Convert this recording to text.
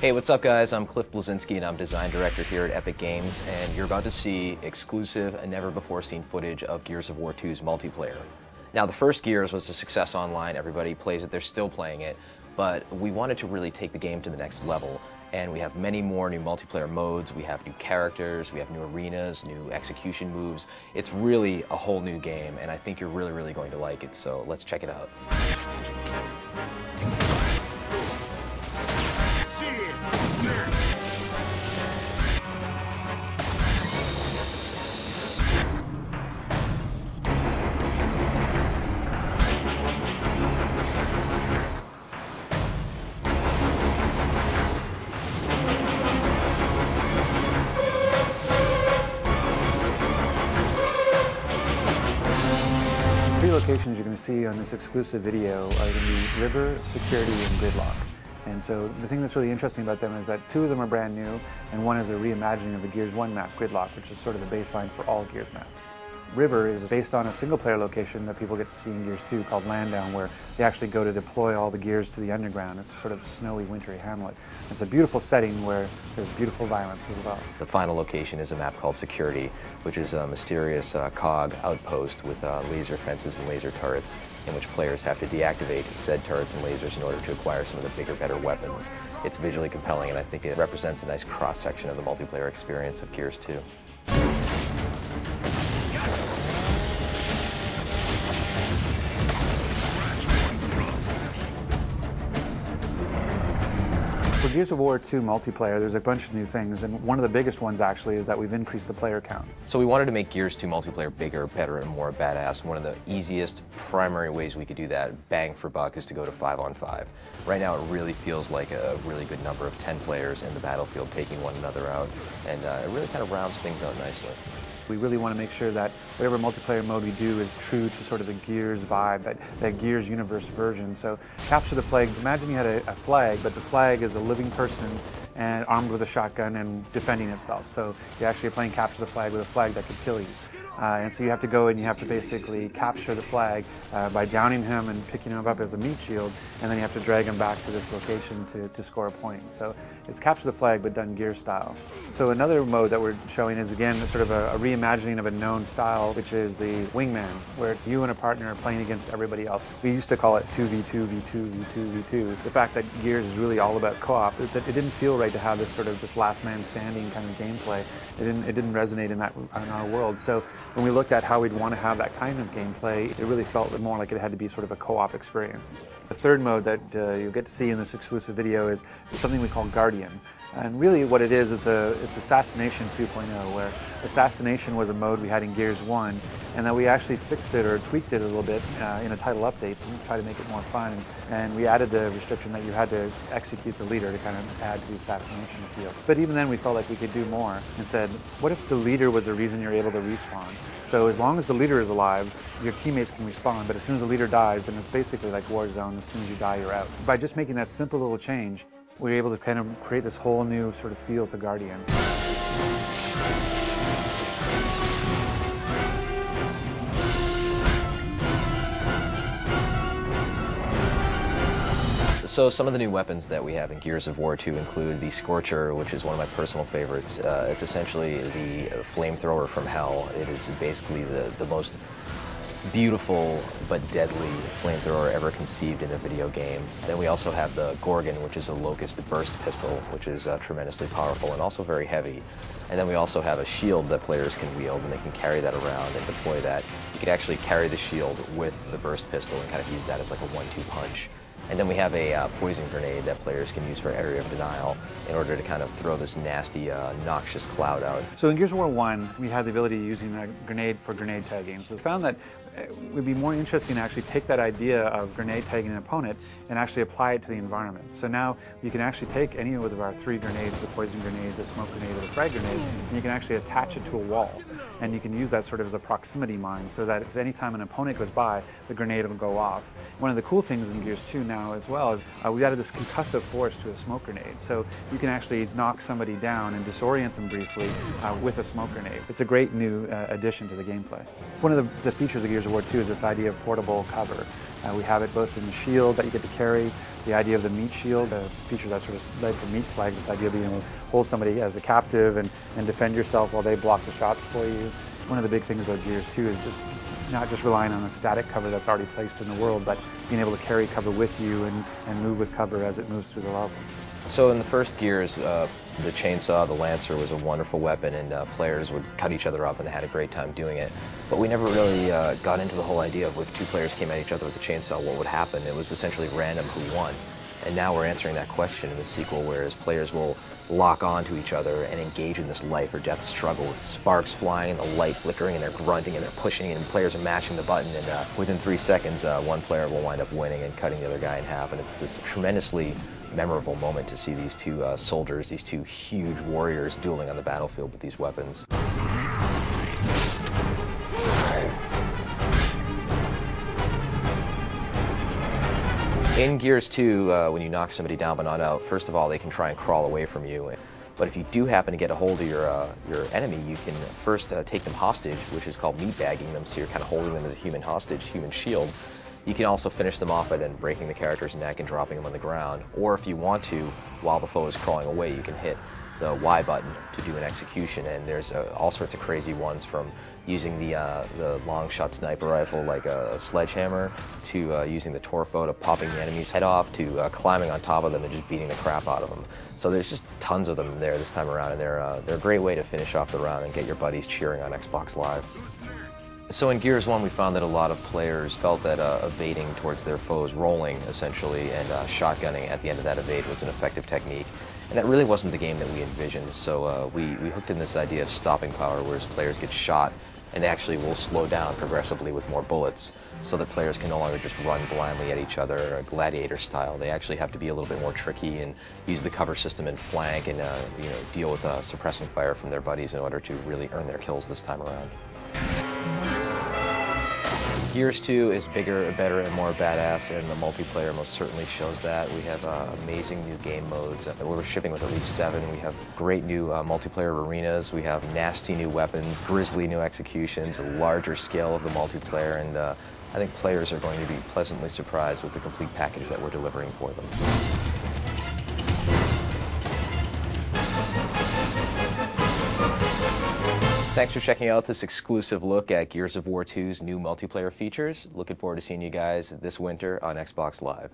Hey, what's up guys? I'm Cliff Blazinski and I'm design director here at Epic Games, and you're about to see exclusive and never before seen footage of Gears of War 2's multiplayer. Now the first Gears was a success online, everybody plays it, they're still playing it, but we wanted to really take the game to the next level, and we have many more new multiplayer modes, we have new characters, we have new arenas, new execution moves. It's really a whole new game, and I think you're really going to like it, so let's check it out. Three locations you're going to see on this exclusive video are going to be River, Security, and Gridlock. And so the thing that's really interesting about them is that two of them are brand new, and one is a reimagining of the Gears 1 map, Gridlock, which is sort of the baseline for all Gears maps. River is based on a single-player location that people get to see in Gears 2 called Landdown, where they actually go to deploy all the Gears to the underground. It's a sort of snowy, wintry hamlet. It's a beautiful setting where there's beautiful violence as well. The final location is a map called Security, which is a mysterious COG outpost with laser fences and laser turrets, in which players have to deactivate said turrets and lasers in order to acquire some of the bigger, better weapons. It's visually compelling, and I think it represents a nice cross-section of the multiplayer experience of Gears 2. For Gears of War 2 multiplayer, there's a bunch of new things, and one of the biggest ones actually is that we've increased the player count. So we wanted to make Gears 2 multiplayer bigger, better, and more badass. One of the easiest primary ways we could do that, bang for buck, is to go to 5-on-5. Right now it really feels like a really good number of 10 players in the battlefield taking one another out, and it really kind of rounds things out nicely. We really want to make sure that whatever multiplayer mode we do is true to sort of the Gears vibe, that Gears universe version. So capture the flag. Imagine you had a flag, but the flag is a living person and armed with a shotgun and defending itself. So you actually are playing capture the flag with a flag that could kill you. And so you have to go and you have to basically capture the flag by downing him and picking him up as a meat shield, and then you have to drag him back to this location to score a point. So it's capture the flag but done Gear style. So another mode that we're showing is again sort of a reimagining of a known style, which is the wingman, where it's you and a partner playing against everybody else. We used to call it 2v2, v2, v2, v2. The fact that Gears is really all about co-op, it didn't feel right to have this sort of just last man standing kind of gameplay. It didn't resonate in our world. So when we looked at how we'd want to have that kind of gameplay, it really felt more like it had to be sort of a co-op experience. The third mode that you'll get to see in this exclusive video is something we call Guardian. And really what it is it's Assassination 2.0, where Assassination was a mode we had in Gears 1, and then we actually fixed it or tweaked it a little bit in a title update to try to make it more fun. And we added the restriction that you had to execute the leader to kind of add to the assassination feel. But even then we felt like we could do more and said, what if the leader was the reason you're able to respawn? So as long as the leader is alive, your teammates can respawn, but as soon as the leader dies, then it's basically like Warzone. As soon as you die, you're out. By just making that simple little change, we were able to kind of create this whole new sort of feel to Guardian. So some of the new weapons that we have in Gears of War 2 include the Scorcher, which is one of my personal favorites. It's essentially the flamethrower from hell. It is basically the most beautiful but deadly flamethrower ever conceived in a video game. Then we also have the Gorgon, which is a locust burst pistol, which is tremendously powerful and also very heavy. And then we also have a shield that players can wield, and they can carry that around and deploy that. You could actually carry the shield with the burst pistol and kind of use that as like a 1-2 punch. And then we have a poison grenade that players can use for area of denial in order to kind of throw this nasty, noxious cloud out. So in Gears of War 1, we had the ability of using a grenade for grenade tagging. So we found that it would be more interesting to actually take that idea of grenade tagging an opponent and actually apply it to the environment. So now you can actually take any of our 3 grenades, the poison grenade, the smoke grenade, or the frag grenade, and you can actually attach it to a wall. And you can use that sort of as a proximity mine, so that if any time an opponent goes by, the grenade will go off. One of the cool things in Gears 2 now as well is we added this concussive force to a smoke grenade. So you can actually knock somebody down and disorient them briefly with a smoke grenade. It's a great new addition to the gameplay. One of the features of Gears Gears of War 2 is this idea of portable cover. We have it both in the shield that you get to carry, the idea of the meat shield, a feature that sort of led to Meat Flag, this idea of being able to hold somebody as a captive and defend yourself while they block the shots for you. One of the big things about Gears 2 is just not just relying on a static cover that's already placed in the world, but being able to carry cover with you and move with cover as it moves through the level. So in the first Gears, the chainsaw, the Lancer, was a wonderful weapon, and players would cut each other up, and they had a great time doing it. But we never really got into the whole idea of if two players came at each other with a chainsaw, what would happen. It was essentially random who won. And now we're answering that question in the sequel, whereas players will lock onto each other and engage in this life or death struggle with sparks flying and the light flickering, and they're grunting and they're pushing, and players are mashing the button, and within 3 seconds one player will wind up winning and cutting the other guy in half. And it's this tremendously memorable moment to see these two soldiers, these two huge warriors, dueling on the battlefield with these weapons. In Gears 2, when you knock somebody down but not out, first of all, they can try and crawl away from you. But if you do happen to get a hold of your enemy, you can first take them hostage, which is called meatbagging them, so you're kind of holding them as a human hostage, human shield. You can also finish them off by then breaking the character's neck and dropping them on the ground. Or if you want to, while the foe is crawling away, you can hit the Y button to do an execution. And there's all sorts of crazy ones, from using the long shot sniper rifle like a sledgehammer, to using the torque bow to popping the enemy's head off, to climbing on top of them and just beating the crap out of them. So there's just tons of them there this time around, and they're a great way to finish off the round and get your buddies cheering on Xbox Live. So in Gears 1, we found that a lot of players felt that evading towards their foes, rolling essentially, and shotgunning at the end of that evade was an effective technique. And that really wasn't the game that we envisioned, so we hooked in this idea of stopping power, whereas players get shot and they actually will slow down progressively with more bullets, so that players can no longer just run blindly at each other, gladiator style. They actually have to be a little bit more tricky and use the cover system and flank and deal with suppressing fire from their buddies in order to really earn their kills this time around. Gears 2 is bigger, better, and more badass, and the multiplayer most certainly shows that. We have amazing new game modes. We're shipping with at least 7. We have great new multiplayer arenas. We have nasty new weapons, grisly new executions, a larger scale of the multiplayer, and I think players are going to be pleasantly surprised with the complete package that we're delivering for them. Thanks for checking out this exclusive look at Gears of War 2's new multiplayer features. Looking forward to seeing you guys this winter on Xbox Live.